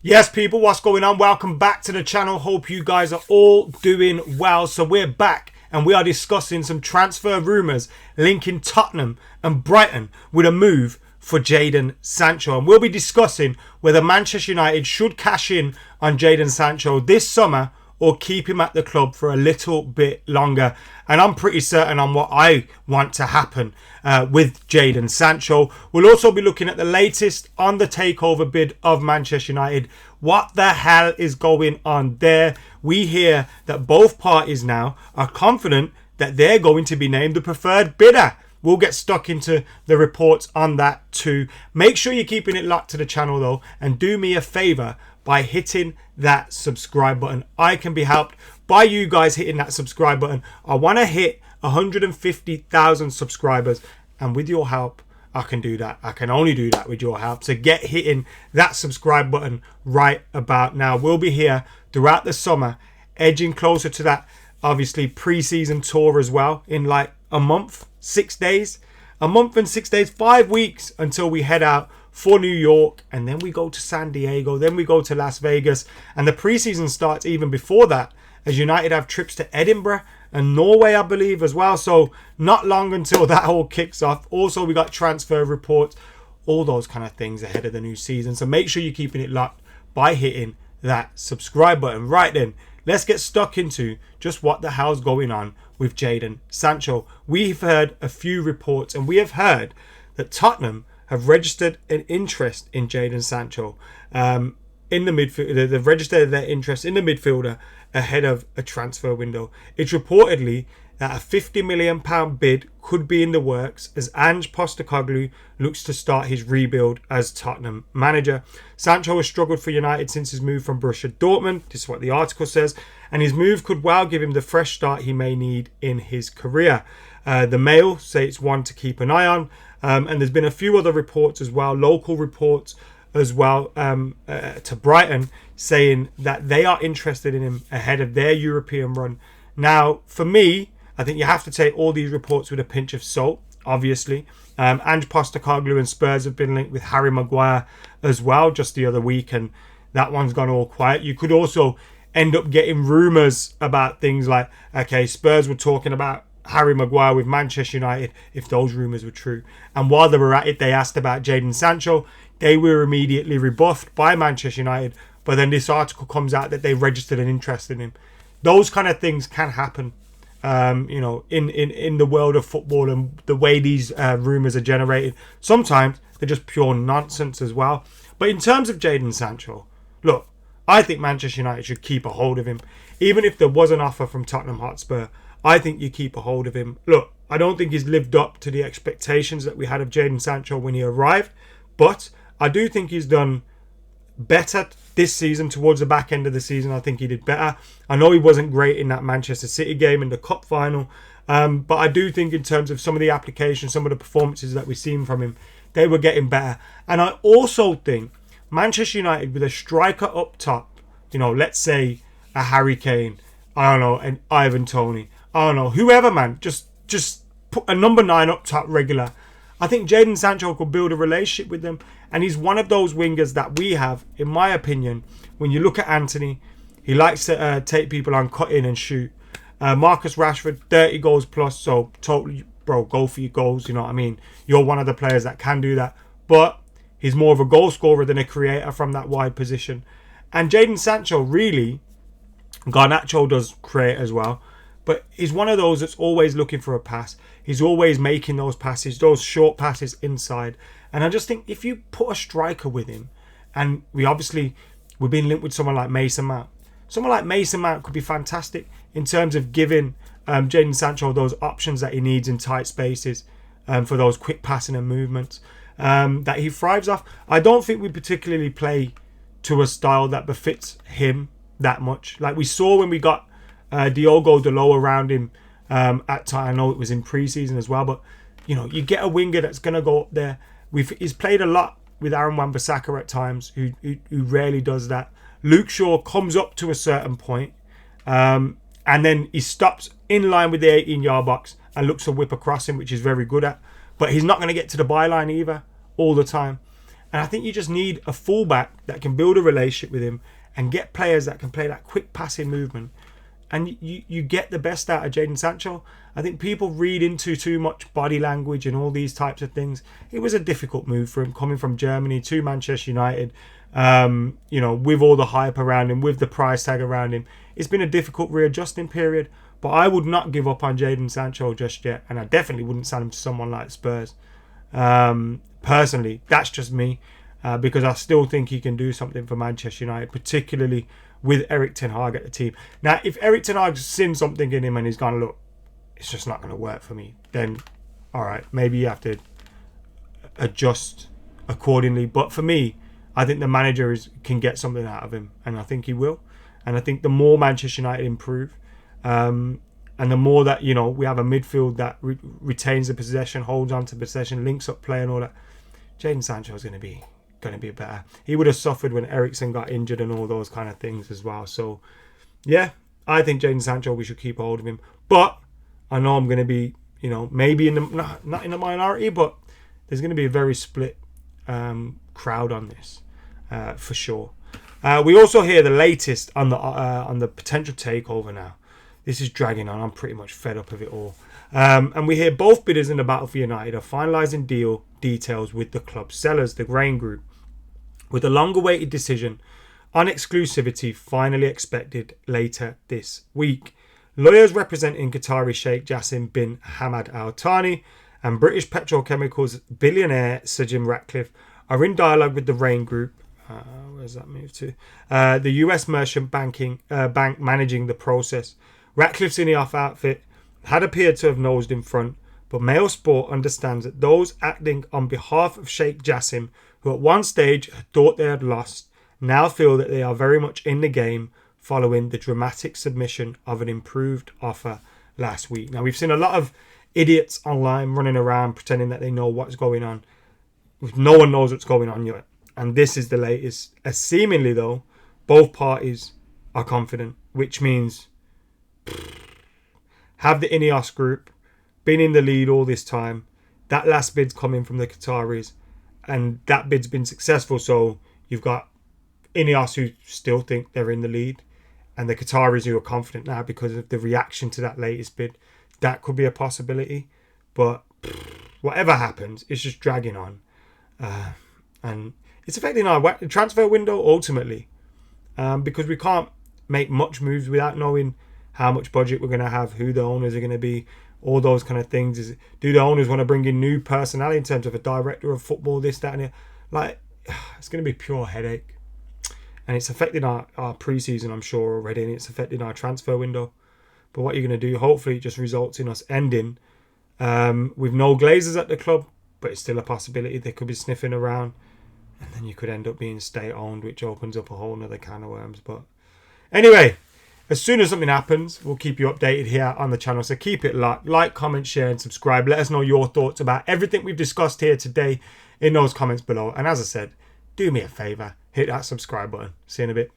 Yes, people, what's going on? Welcome back to the channel. Hope you guys are all doing well. So we're back and we are discussing some transfer rumours linking Tottenham and Brighton with a move for Jadon Sancho. And we'll be discussing whether Manchester United should cash in on Jadon Sancho this summer or keep him at the club for a little bit longer. And I'm pretty certain on what I want to happen with Jadon Sancho. We'll also be looking at the latest on the takeover bid of Manchester United. What the hell is going on there? We hear that both parties now are confident that they're going to be named the preferred bidder. We'll get stuck into the reports on that too. Make sure you're keeping it locked to the channel though, and do me a favour by hitting that subscribe button. I can be helped by you guys hitting that subscribe button. I want to hit 150,000 subscribers, and with your help I can do that. I can only do that with your help. So get hitting that subscribe button right about now. We'll be here throughout the summer, edging closer to that obviously pre-season tour as well, in like a month, 6 days, 5 weeks until we head out for New York, and then we go to San Diego, then we go to Las Vegas, and the preseason starts even before that, as United have trips to Edinburgh and Norway, I believe, as well. So not long until that all kicks off. Also, we got transfer reports, all those kind of things ahead of the new season. So make sure you're keeping it locked by hitting that subscribe button. Right then, let's get stuck into just what the hell's going on with Jadon Sancho. We've heard a few reports, and we have heard that Tottenham have registered an interest in Jadon Sancho in the midfield. They've registered their interest in the midfielder ahead of a transfer window. It's reportedly that a £50 million bid could be in the works as Ange Postecoglou looks to start his rebuild as Tottenham manager. Sancho has struggled for United since his move from Borussia Dortmund. This is what the article says. And his move could well give him the fresh start he may need in his career. The Mail say it's one to keep an eye on. And there's been a few other reports as well, local reports as well, to Brighton, saying that they are interested in him ahead of their European run. Now, for me, I think you have to take all these reports with a pinch of salt, obviously. Ange Postecoglou and Spurs have been linked with Harry Maguire as well just the other week, and that one's gone all quiet. You could also end up getting rumours about things like, okay, Spurs were talking about Harry Maguire with Manchester United, if those rumours were true. And while they were at it, they asked about Jadon Sancho. They were immediately rebuffed by Manchester United, but then this article comes out that they registered an interest in him. Those kind of things can happen, in the world of football and the way these rumours are generated. Sometimes they're just pure nonsense as well. But in terms of Jadon Sancho, look, I think Manchester United should keep a hold of him. Even if there was an offer from Tottenham Hotspur, I think you keep a hold of him. Look, I don't think he's lived up to the expectations that we had of Jadon Sancho when he arrived, but I do think he's done better this season. Towards the back end of the season, I think he did better. I know he wasn't great in that Manchester City game in the cup final, but I do think in terms of some of the applications, some of the performances that we've seen from him, they were getting better. And I also think Manchester United with a striker up top, let's say a Harry Kane, I don't know, an Ivan Toney, I don't know, whoever, man, just put a number 9 up top regular. I think Jadon Sancho could build a relationship with them, and he's one of those wingers that we have, in my opinion. When you look at Anthony, he likes to take people on, cut in and shoot. Marcus Rashford, 30 goals plus, so totally, bro, go for your goals, you know what I mean? You're one of the players that can do that, but he's more of a goal scorer than a creator from that wide position. And Jadon Sancho, really, Garnacho does create as well, but he's one of those that's always looking for a pass. He's always making those passes, those short passes inside. And I just think if you put a striker with him, and we've been linked with someone like Mason Mount. Someone like Mason Mount could be fantastic in terms of giving Jadon Sancho those options that he needs in tight spaces for those quick passing and movements that he thrives off. I don't think we particularly play to a style that befits him that much. Like we saw when we got Diogo Dalot around him at time. I know it was in pre-season as well, but you get a winger that's going to go up there. He's played a lot with Aaron Wan-Bissaka at times, who rarely does that. Luke Shaw comes up to a certain point, and then he stops in line with the 18-yard box and looks to whip across him, which he's very good at. But he's not going to get to the byline either all the time. And I think you just need a fullback that can build a relationship with him and get players that can play that quick passing movement. And you get the best out of Jadon Sancho. I think people read into too much body language and all these types of things. It was a difficult move for him coming from Germany to Manchester United. With all the hype around him, with the price tag around him. It's been a difficult readjusting period. But I would not give up on Jadon Sancho just yet. And I definitely wouldn't sign him to someone like Spurs. Personally, that's just me. Because I still think he can do something for Manchester United, particularly with Erik ten Hag at the team. Now, if Erik ten Hag's seen something in him and he's gone, look, it's just not going to work for me, then, all right, maybe you have to adjust accordingly. But for me, I think the manager can get something out of him, and I think he will. And I think the more Manchester United improve, and the more that, we have a midfield that retains the possession, holds on to possession, links up play and all that, Jadon Sancho is going to be better. He would have suffered when Eriksen got injured and all those kind of things as well. So, yeah, I think Jadon Sancho, we should keep hold of him. But I know I'm going to be, maybe not in the minority, but there's going to be a very split crowd on this, for sure. We also hear the latest on the potential takeover now. This is dragging on. I'm pretty much fed up of it all. And we hear both bidders in the battle for United are finalising deal details with the club sellers, the Grain Group, with a long-awaited decision on exclusivity finally expected later this week. Lawyers representing Qatari Sheikh Jassim bin Hamad Al Thani and British petrochemicals billionaire Sir Jim Ratcliffe are in dialogue with the Grain Group. Where's that move to? The US merchant bank managing the process. Ratcliffe's Ineos outfit had appeared to have nosed in front, but Mail Sport understands that those acting on behalf of Sheikh Jassim, who at one stage thought they had lost, now feel that they are very much in the game following the dramatic submission of an improved offer last week. Now, we've seen a lot of idiots online running around pretending that they know what's going on. No one knows what's going on yet. And this is the latest. Seemingly, though, both parties are confident, which means have the Ineos group been in the lead all this time. That last bid's coming from the Qataris, and that bid's been successful. So you've got Ineos who still think they're in the lead, and the Qataris who are confident now because of the reaction to that latest bid. That could be a possibility, but whatever happens, it's just dragging on, and it's affecting our transfer window ultimately, because we can't make much moves without knowing how much budget we're going to have, who the owners are going to be, all those kind of things. Do the owners want to bring in new personnel in terms of a director of football, this, that, and it? It's going to be pure headache. And it's affecting our pre-season, I'm sure, already, and it's affecting our transfer window. But what you're going to do, hopefully it just results in us ending with no Glazers at the club, but it's still a possibility. They could be sniffing around, and then you could end up being state-owned, which opens up a whole other can of worms. But anyway, as soon as something happens, we'll keep you updated here on the channel. So keep it locked. Like, comment, share, and subscribe. Let us know your thoughts about everything we've discussed here today in those comments below. And as I said, do me a favour. Hit that subscribe button. See you in a bit.